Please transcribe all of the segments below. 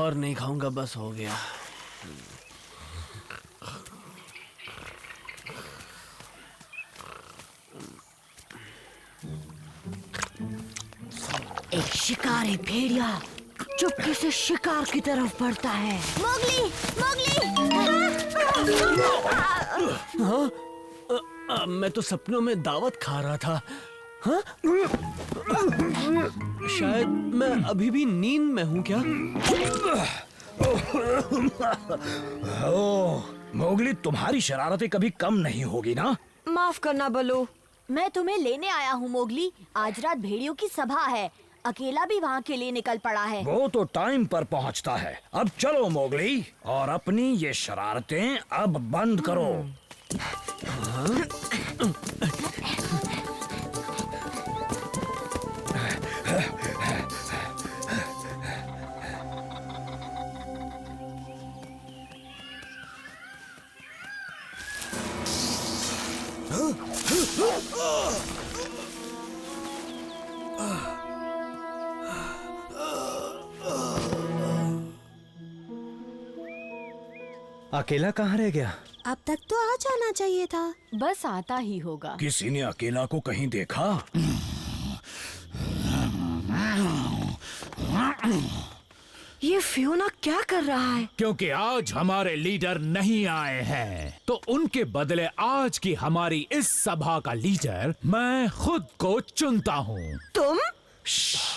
और नहीं खाऊंगा, बस हो गया। एक शिकारी भेड़िया चुपके से शिकार की तरफ बढ़ता है। Mowgli, Mowgli! हाँ? मैं तो सपनों में दावत खा रहा था। हाँ? शायद मैं अभी भी नींद में हूँ क्या? ओह, मोगली, तुम्हारी शरारतें कभी कम नहीं होगी ना? माफ करना बलू। मैं तुम्हें लेने आया हूँ मोगली। आज रात भेड़ियों की सभा है। अकेला भी वहाँ के लिए निकल पड़ा है। वो तो टाइम पर पहुँचता है। अब चलो मोगली, और अपनी ये शरारतें अब बंद करो। अकेला कहाँ रह गया? अब तक तो आ जाना चाहिए था। बस आता ही होगा। किसी ने अकेला को कहीं देखा? ये फियोना क्या कर रहा है? क्योंकि आज हमारे लीडर नहीं आए हैं, तो उनके बदले आज की हमारी इस सभा का लीडर मैं खुद को चुनता हूँ। तुम?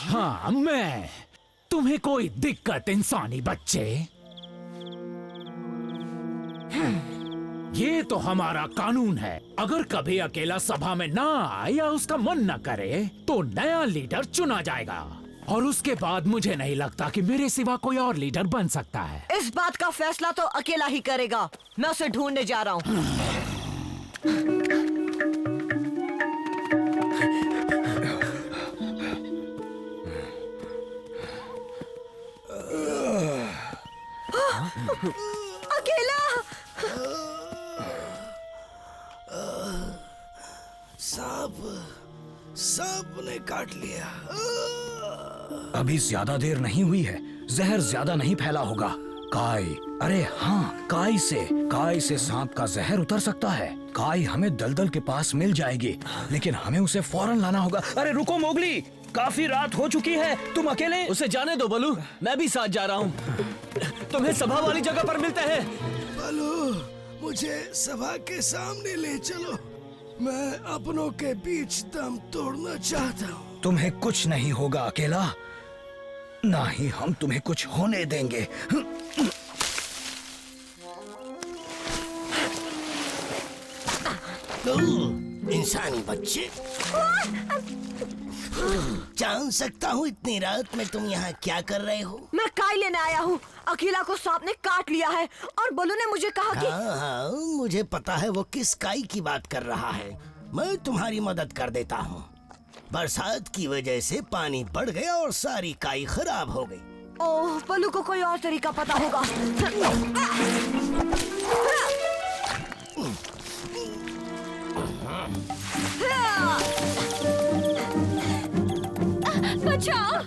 हाँ, मैं। तुम्हें कोई दिक्कत इंसानी बच्चे? ये तो हमारा कानून है। अगर कभी अकेला सभा में ना आए या उसका मन न करे तो नया लीडर चुना जाएगा, और उसके बाद मुझे नहीं लगता कि मेरे सिवा कोई और लीडर बन सकता है। इस बात का फैसला तो अकेला ही करेगा। मैं उसे ढूंढने जा रहा हूँ। अकेला! सांप ने काट लिया। अभी ज्यादा देर नहीं हुई है। जहर ज्यादा नहीं फैला होगा। काई, अरे हाँ, काई से सांप का जहर उतर सकता है। काई हमें दलदल के पास मिल जाएगी, लेकिन हमें उसे फौरन लाना होगा। अरे रुको मोगली, काफी रात हो चुकी है। तुम अकेले? उसे जाने दो बलू, मैं भी साथ जा रहा हूँ। तुम्हें सभा वाली जगह पर मिलते हैं। बलू, मुझे सभा के सामने ले चलो। मैं अपनों के बीच दम तोड़ना चाहता हूँ। तुम्हें कुछ नहीं होगा अकेला, ना ही हम तुम्हें कुछ होने देंगे। इंसानी बच्चे, जान सकता हूँ इतनी रात में तुम यहाँ क्या कर रहे हो? मैं काई लेने आया हूँ। अकेला को सांप ने काट लिया है और बलू ने मुझे कहा कि हाँ, मुझे पता है वो किस काई की बात कर रहा है। मैं तुम्हारी मदद कर देता हूँ। बरसात की वजह से पानी बढ़ गया और सारी काई खराब हो गई। ओह, बलू को कोई और तरीका पता होगा। बचाओ!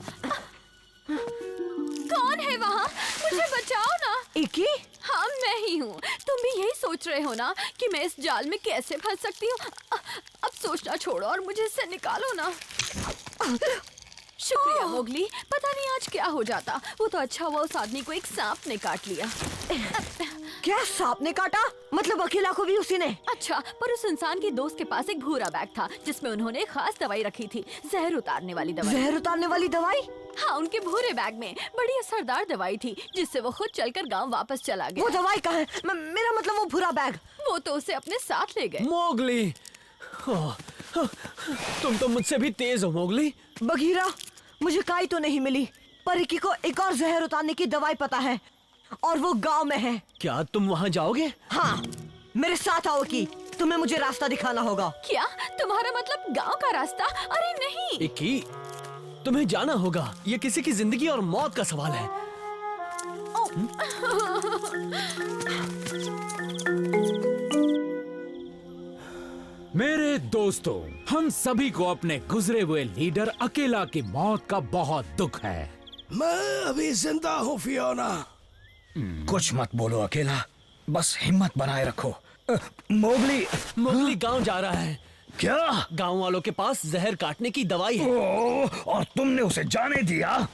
कौन है वहाँ? मुझे बचाओ ना। इकी? हाँ, मैं ही हूँ। तुम भी यही सोच रहे हो ना कि मैं इस जाल में कैसे फंस सकती हूँ? अब सोचना छोड़ो और मुझे इससे निकालो ना। शुक्रिया मोगली। पता नहीं आज क्या हो जाता। वो तो अच्छा हुआ उस आदमी को एक सांप ने काट लिया। क्या सांप ने काटा? मतलब अकेला को भी उसी ने? अच्छा, पर उस इंसान के दोस्त के पास एक भूरा बैग था जिसमें उन्होंने एक खास दवाई रखी थी, जहर उतारने वाली दवाई। जहर उतारने वाली दवाई? हाँ, उनके भूरे बैग में बड़ी असरदार दवाई थी जिससे वो खुद चलकर गांव वापस चला गया। वो दवाई कहाँ है? मेरा मतलब वो भूरा बैग। वो तो उसे अपने साथ ले गए। मोगली, तुम तो मुझसे भी तेज हो मोगली। बगीरा, मुझे काई तो नहीं मिली, पर इकी को एक और जहर उतारने की दवाई पता है और वो गांव में है। क्या तुम वहाँ जाओगे? हाँ, मेरे साथ आओ की। तुम्हें मुझे रास्ता दिखाना होगा। क्या तुम्हारा मतलब गांव का रास्ता? अरे नहीं। इकी, तुम्हें जाना होगा। ये किसी की जिंदगी और मौत का सवाल है। मेरे दोस्तों, हम सभी को अपने गुजरे हुए लीडर अकेला की मौत का बहुत दुख है। मैं अभी जिंदा हूँ फियोना। कुछ मत बोलो अकेला, बस हिम्मत बनाए रखो। मोगली मोगली गांव जा रहा है। क्या? गांव वालों के पास जहर काटने की दवाई है। और तुमने उसे जाने दिया?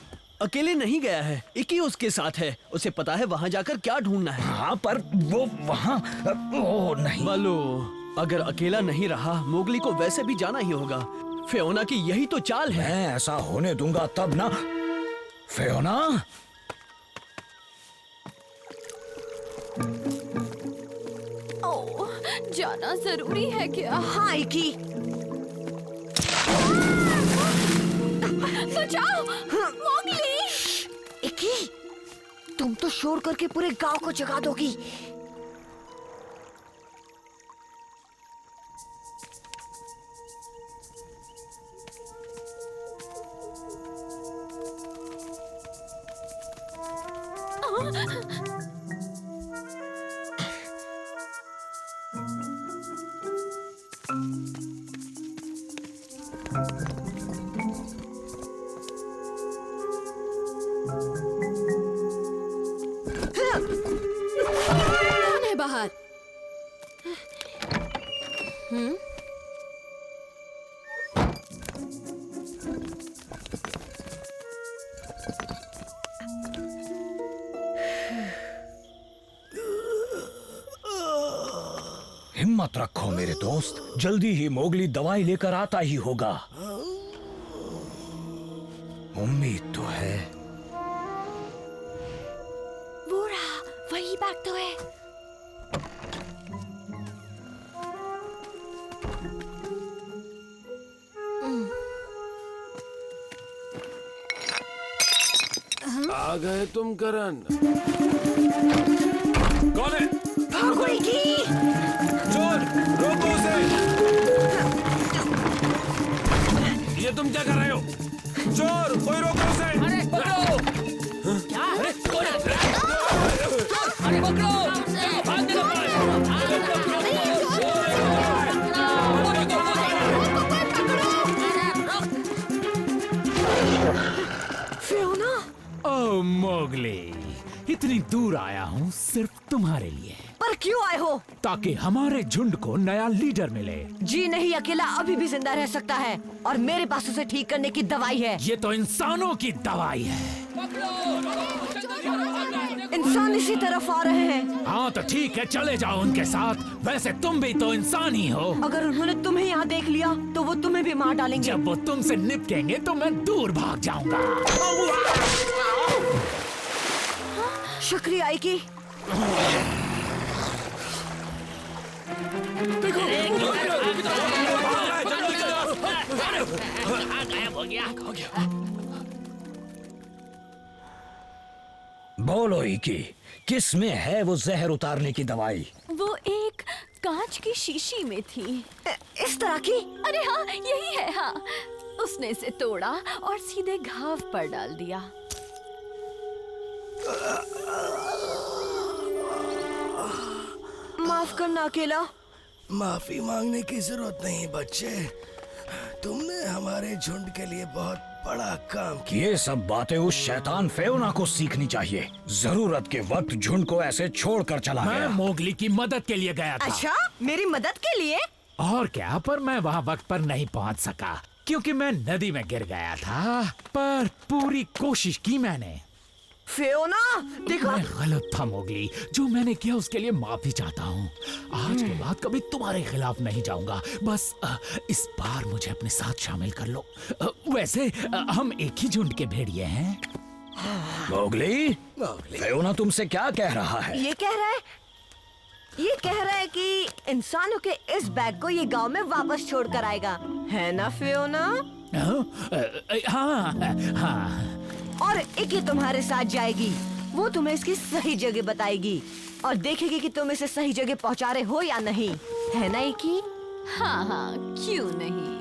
अकेले नहीं गया है, इकी उसके साथ है। उसे पता है वहाँ जाकर क्या ढूंढना है। हाँ, पर वो वहाँ नहीं। वालो, अगर अकेला नहीं रहा मोगली को वैसे भी जाना ही होगा। फियोना की यही तो चाल है। मैं ऐसा होने दूंगा तब ना। फियोना, ओह, जाना जरूरी है क्या? हाँ इकी। बचाओ मोगली। इकी, तुम तो शोर करके पूरे गांव को जगा दोगी। कौन है बाहर? हिम्मत रखो मेरे दोस्त, जल्दी ही मोगली दवाई लेकर आता ही होगा। उम्मीद तो है। वो रहा, वही बैग तो है। आ गए तुम करण। कौन है? भागो इकी। चोर, रोको उसे। ये तुम क्या कर रहे हो? चोर, कोई रोको उसे। अरे पकड़ो। क्या? अरे पकड़ो। भागने लगा। फियोना, ओह मोगली, इतनी दूर आया हूँ सिर्फ तुम्हारे लिए, पर क्यों आए हो? ताकि हमारे झुंड को नया लीडर मिले। जी नहीं, अकेला अभी भी जिंदा रह सकता है और मेरे पास उसे ठीक करने की दवाई है। ये तो इंसानों की दवाई है। इंसान इसी तरफ आ रहे हैं। हाँ तो ठीक है, चले जाओ उनके साथ। वैसे तुम भी तो इंसान ही हो। अगर उन्होंने तुम्हें यहाँ देख लिया तो वो तुम्हें भी मार डालेंगे। जब वो तुमसे निपटेंगे तो मैं दूर भाग जाऊंगा। शुक्रिया इकी। बोलो इकी, किस में है वो जहर उतारने की दवाई? वो एक कांच की शीशी में थी। इस तरह की? अरे हाँ, यही है। हाँ, उसने इसे तोड़ा और सीधे घाव पर डाल दिया। माफ करना अकेला। माफी मांगने की जरूरत नहीं बच्चे, तुमने हमारे झुंड के लिए बहुत बड़ा काम किया। ये सब बातें उस शैतान फियोना को सीखनी चाहिए। जरूरत के वक्त झुंड को ऐसे छोड़कर चला मैं गया। मोगली की मदद के लिए गया था। अच्छा, मेरी मदद के लिए? और क्या, पर मैं वहाँ वक्त पर नहीं पहुँच सका क्योंकि मैं नदी में गिर गया था। पर पूरी कोशिश की मैंने। फियोना, देखो। मैं गलत था मोगली, जो मैंने किया उसके लिए माफी चाहता हूँ। आज के बाद कभी तुम्हारे खिलाफ नहीं जाऊंगा। बस इस बार मुझे अपने साथ शामिल कर लो। वैसे हम एक ही झुंड के भेड़िए हैं। मोगली, फियोना तुमसे क्या कह रहा है? ये कह रहा है कि इंसानों के इस बैग को ये गांव में वापस छोड़ कर आएगा, है ना फियोना? हाँ हाँ। और इकी तुम्हारे साथ जाएगी। वो तुम्हें इसकी सही जगह बताएगी और देखेगी कि तुम इसे सही जगह पहुंचा रहे हो या नहीं, है ना इकी? हाँ हाँ, क्यों नहीं।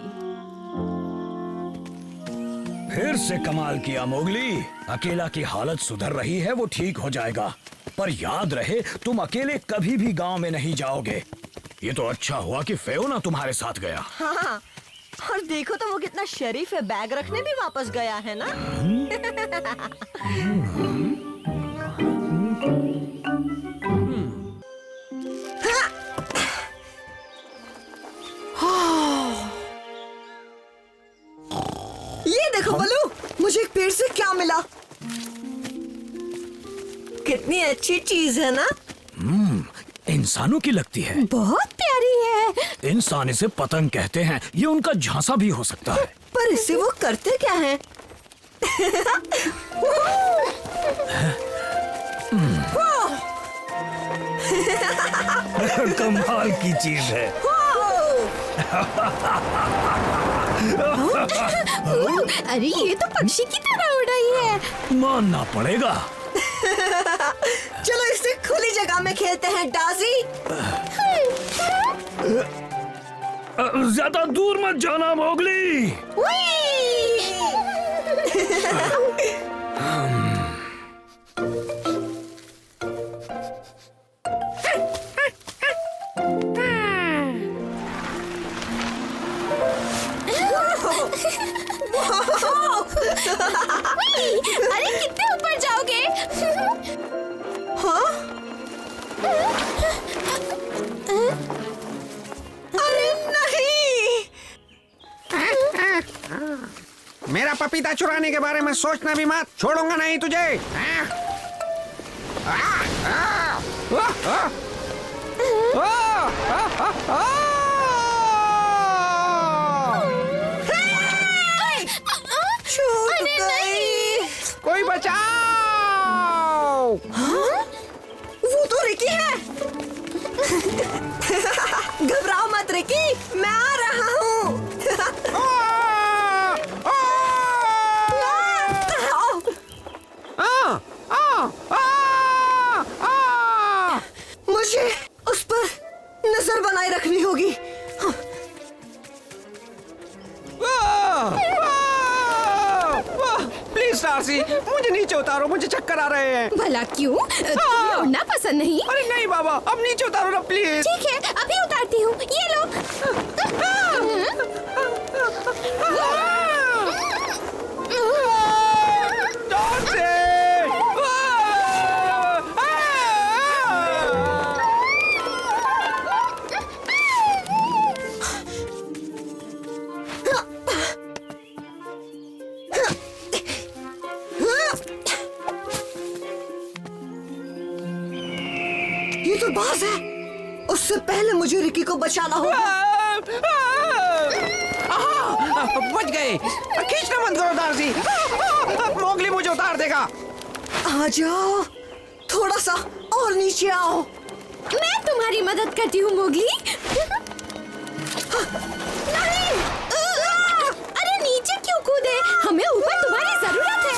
फिर से कमाल किया मोगली। अकेला की हालत सुधर रही है, वो ठीक हो जाएगा। पर याद रहे, तुम अकेले कभी भी गांव में नहीं जाओगे। ये तो अच्छा हुआ कि फियोना तुम्हारे साथ गया। हाँ, और देखो तो वो कितना शरीफ है, बैग रखने भी वापस गया है ना। ये देखो बलू, मुझे एक पेड़ से क्या मिला। कितनी अच्छी चीज है ना। इंसानों की लगती है। बहुत प्यारी है। इंसान इसे पतंग कहते हैं। ये उनका झांसा भी हो सकता है। पर इससे वो करते क्या है? कमाल की चीज है। अरे ये तो पक्षी की तरह उड़ रही है। मानना पड़ेगा। चलो इसे खुली जगह में खेलते हैं डाजी। ज्यादा दूर मत जाना मोगली। अरे कितने ऊपर जाओगे? हाँ? अरे नहीं। मेरा पपीता चुराने के बारे में सोचना भी मत, छोड़ूंगा नहीं तुझे। छूट गई। कोई बचाओ। वो तो रिकी है। घबराओ मत रिकी, मैं आ रहा हूँ। मुझे उस पर नजर बनाए रखनी होगी। प्लीज डार्सी, मुझे नीचे उतारो, मुझे चक्कर आ रहे हैं। भला क्यों? तुम्हें उड़ना पसंद नहीं? अरे नहीं बाबा, अब नीचे उतारो ना प्लीज। ठीक है, अभी उतारती हूँ। ये लो। ये तो बाज है। उससे पहले मुझे रिकी को बचाना होगा। बच गए। खींचना मत करो डार्सी। मोगली मुझे उतार देगा। आ जाओ, थोड़ा सा और नीचे आओ। मैं तुम्हारी मदद करती हूँ मोगली। नहीं! अरे नीचे क्यों कूदे? हमें ऊपर तुम्हारी जरूरत है।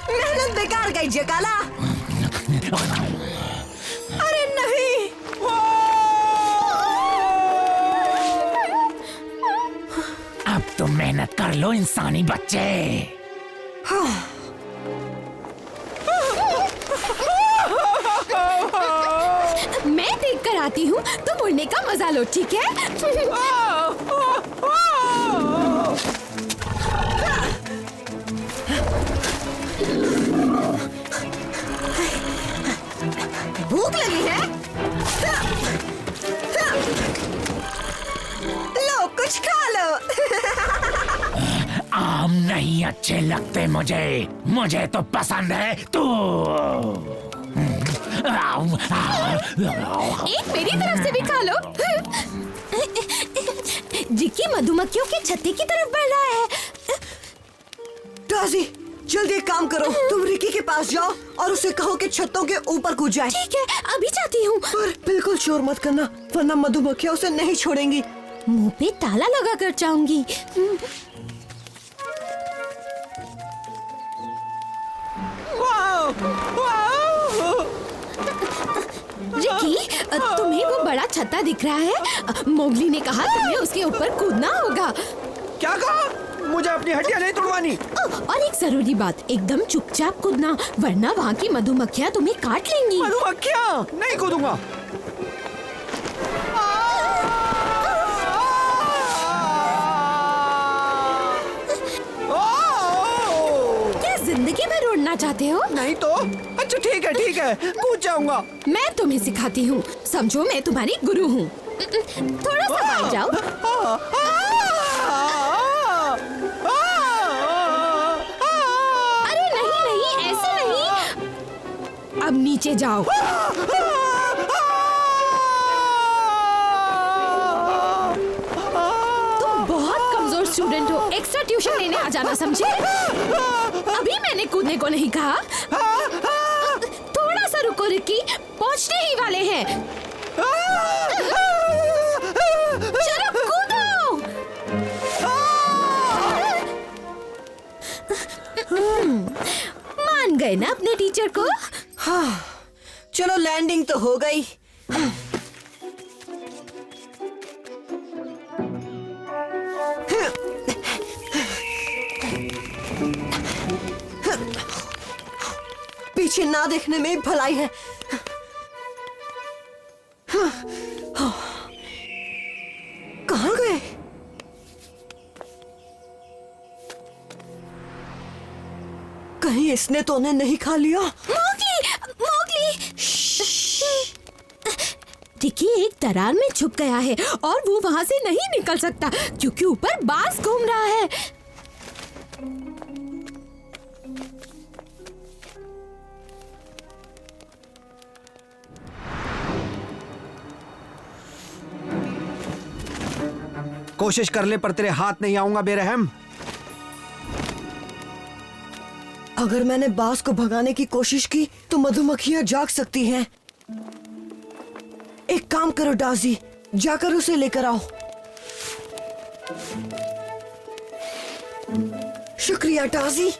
मेहनत बेकार गई जकाला। अरे नहीं। अब तुम मेहनत कर लो इंसानी बच्चे। मैं देख कर आती हूँ, तुम उड़ने का मजा लो, ठीक है? भूख लगी है? लो कुछ खा लो। आम नहीं अच्छे लगते मुझे, मुझे तो पसंद है तू। एक मेरी तरफ से भी खा लो। रिकी मधुमक्खियों के छत्ते की तरफ बढ़ रहा है। डाजी, जल्दी एक काम करो, तुम रिकी के पास जाओ और उसे कहो कि छतों के ऊपर कूद जाए। ठीक है, अभी जाती हूँ। पर बिल्कुल शोर मत करना, वरना मधुमक्खियाँ उसे नहीं छोड़ेंगी। मुंह पे ताला लगा कर जाऊंगी। रिकी, तुम्हें वो बड़ा छत्ता दिख रहा है? मोगली ने कहा तुम्हें उसके ऊपर कूदना होगा। क्या कहा? मुझे अपनी हड्डियां नहीं तोड़वानी। और एक जरूरी बात, एकदम चुपचाप कूदना, वरना वहाँ की मधुमक्खियाँ तुम्हें काट लेंगी। मधुमक्खियां? नहीं कूदूंगा। क्या जिंदगी भर उड़ना चाहते हो? नहीं तो? अच्छा ठीक है, कूद जाऊंगा। मैं तुम्हें सिखाती हूँ, समझो मैं तुम्हारी गुरु हूँ। थोड़ा सा बैठ जाओ। अरे नहीं, ऐसे नहीं। अब नीचे जाओ। तुम बहुत कमजोर स्टूडेंट हो, एक्स्ट्रा ट्यूशन लेने आ जाना, समझे? अभी मैंने कूदने को नहीं कहा। थोड़ा सा रुको रिकी, पहुंचने ही वाले हैं। चलो कूदो। मान गए ना अपने टीचर को? हाँ, चलो लैंडिंग तो हो गई। पीछे ना देखने में भलाई है। कहाँ गए? कहीं इसने तो उन्हें नहीं खा लिया? मोगली! रिकी एक दरार में छुप गया है और वो वहाँ से नहीं निकल सकता क्योंकि ऊपर बाज घूम रहा है। कोशिश कर ले पर तेरे हाथ नहीं आऊंगा बेरहम। अगर मैंने बाज को भगाने की कोशिश की तो मधुमक्खियां जाग सकती हैं। एक काम करो डाजी, जाकर उसे लेकर आओ। शुक्रिया डाजी।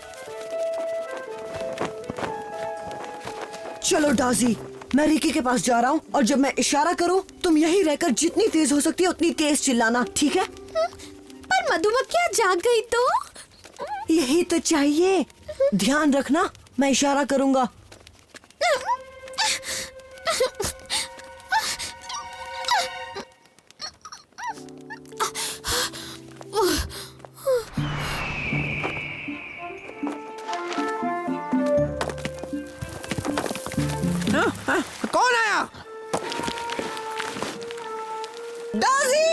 चलो डाजी, मैं रिकी के पास जा रहा हूँ और जब मैं इशारा करूँ तुम यहीं रहकर जितनी तेज हो सकती है उतनी तेज चिल्लाना, ठीक है? पर मधुमक्खियां जाग गई तो? यही तो चाहिए। ध्यान रखना, मैं इशारा करूंगा। कौन आया? डाजी!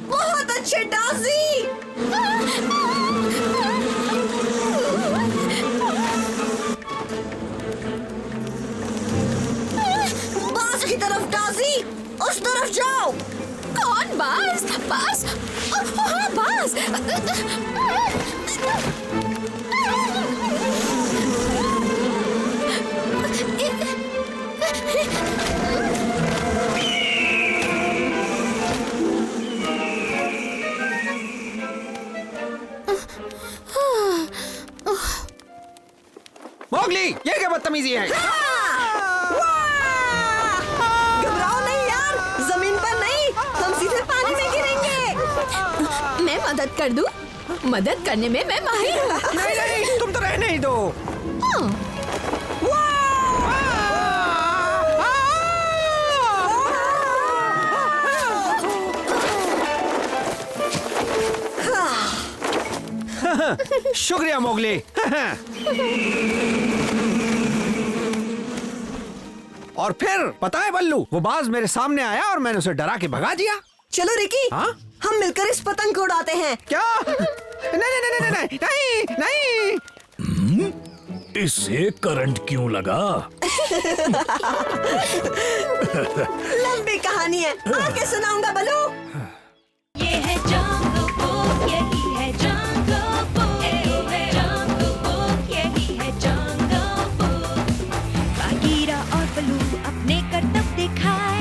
बहुत अच्छे डाजी! बास की तरफ डाजी, उस तरफ जाओ। कौन बाज? बाज? हाँ बाज। मोगली, ये क्या बदतमीजी है? घबराओ नहीं यार, जमीन पर नहीं, हम सीधे पानी में गिरेंगे। मैं मदद कर दूं? मदद करने में मैं माहिर हूँ। नहीं, तुम तो रहने ही दो। शुक्रिया मोगली। और फिर पता है बल्लू, वो बाज मेरे सामने आया और मैंने उसे डरा के भगा दिया। चलो रिकी, हाँ? हम मिलकर इस पतंग को उड़ाते हैं। क्या? नहीं नहीं नहीं नहीं नहीं नहीं नहीं। इससे करंट क्यों लगा? लंबी कहानी है, आगे सुनाऊंगा बल्लू। ये है जंगल बुक, यही है जंगल बुक, जंगल बुक, यही है जंगल बुक। बागीरा और बल्लू अपने करतब दिखाए।